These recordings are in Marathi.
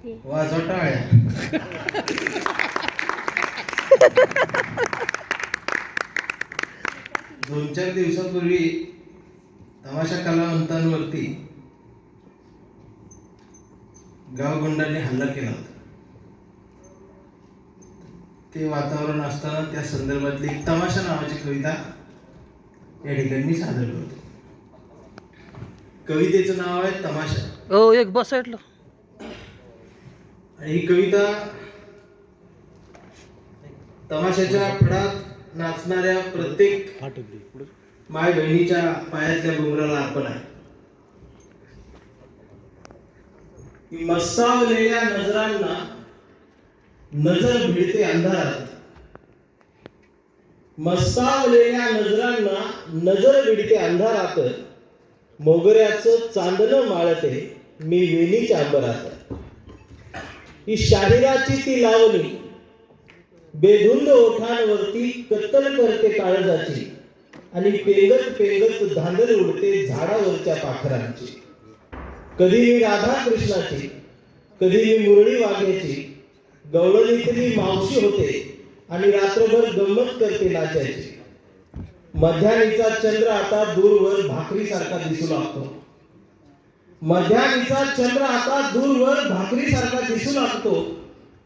वाजवा टाळ्या. दोन चार दिवसापूर्वी तमाशा कलावंतांवरती गावगुंडांनी हल्ला केला होता. ते वातावरण असताना त्या संदर्भातली तमाशा नावाची कविता या ठिकाणी मी सादर करतो. कवितेचं नाव आहे तमाशा. हो, एक बस ऐकलं. आणि ही कविता तमाशाच्या फडात नाचणाऱ्या प्रत्येक माय बहिणीच्या पायातल्या घुंगराला अर्पण आहे. मस्तावलेल्या नजरांना नजर भिडते अंधारात. मस्तावलेल्या नजरांना नजर भिडते अंधारात. मोगऱ्याचं चांदणं माळते मी वेणीच्या अंबरात. ही शाहिराची ती लावणी बेधुंद ओठांवरती कत्तल करते काळजाची. आणि पेंगत पेंगत धांदल उडते झाडावरच्या पाखरांची. कधी मी राधा कृष्णाची, कधी मी मुरळी वाघ्याची. गवळणीतली मावशी होते आणि रात्रभर गंमत करते नाचायची. मध्यानीचा चंद्र आता दूरवर भाकरीसारखा दिसू लागतो. मध्यानीचा चंद्र आता दूरवर भाकरीसारखा दिसू लागतो.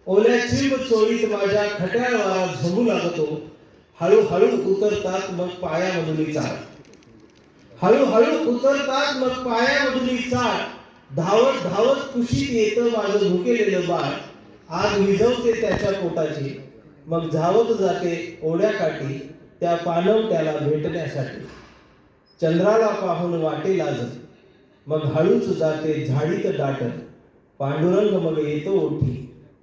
ओल्या चिंब चोळीत माझ्या खट्याळ वारा झोंबू लागतो. हळूहळू उतरतात मग पायामधून चाळ. हळूहळू उतरतात मग पायामधून चाळ. धावत धावत कुशीत येतं माझं भुकेलेलं बाळ. आग विझवते त्याच्या पोटाची, मग धावत जाते ओढ्या काठी त्या पाणवट्याला भेटण्यासाठी. चंद्राला पाहून वाटे लाज, मग हळूच जाते झाडीत दाटत. पांडुरंग मग येतो ओठी,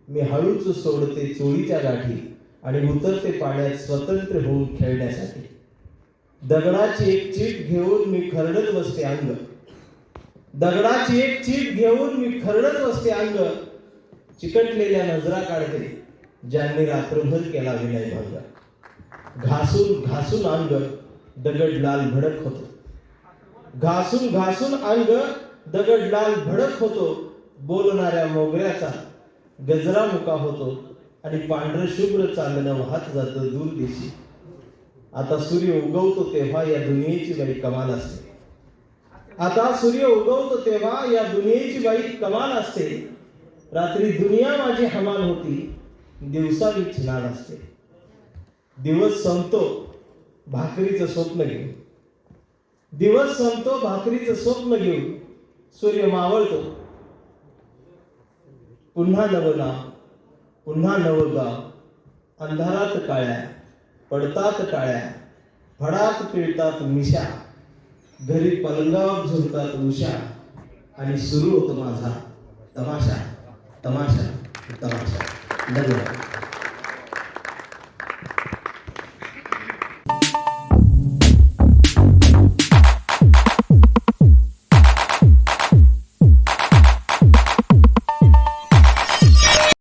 मी हळूच सोडते चोळीच्या गाठी. आणि उतरते पाण्यात स्वतंत्र होऊन खेळण्यासाठी. दगडाची एक चीट घेऊन मी खरडत बसते अंग. दगडाची एक चीट घेऊन मी खरडत बसते अंग. चिकटलेल्या नजरा काढते ज्यांनी रात्रभर केला विनयभंग. घासून घासून अंग दगड लाल भडक होतो. घासून घासून अंग दगड लाल भडक होतो. बोलणाऱ्या मोगऱ्याचा गजरा मुका होतो. आणि पांढर शुभ्र चांदणं वाहत जातं दूर दिशी. आता सूर्य उगवतो तेव्हा या दुनियेची बाई कमाल असते. आता सूर्य उगवतो तेव्हा या दुनियेची बाई कमाल असते. रात्री दुनिया माझी हमाल होती, दिवसा मी छिनाल असते. दिवस संपतो भाकरीचं स्वप्न घेऊन. दिवस संपतो भाकरीचं स्वप्न घेऊन. सूर्य मावळतो पुन्हा नवं नाव, पुन्हा नवं गाव. अंधारात काळ्या पडतात टाळ्या, फडात पिळतात मिशा. घरी पलंगावर झुलतात उषा. आणि सुरू होतो माझा तमाशा तमाशा तमाशा. धन्यवाद.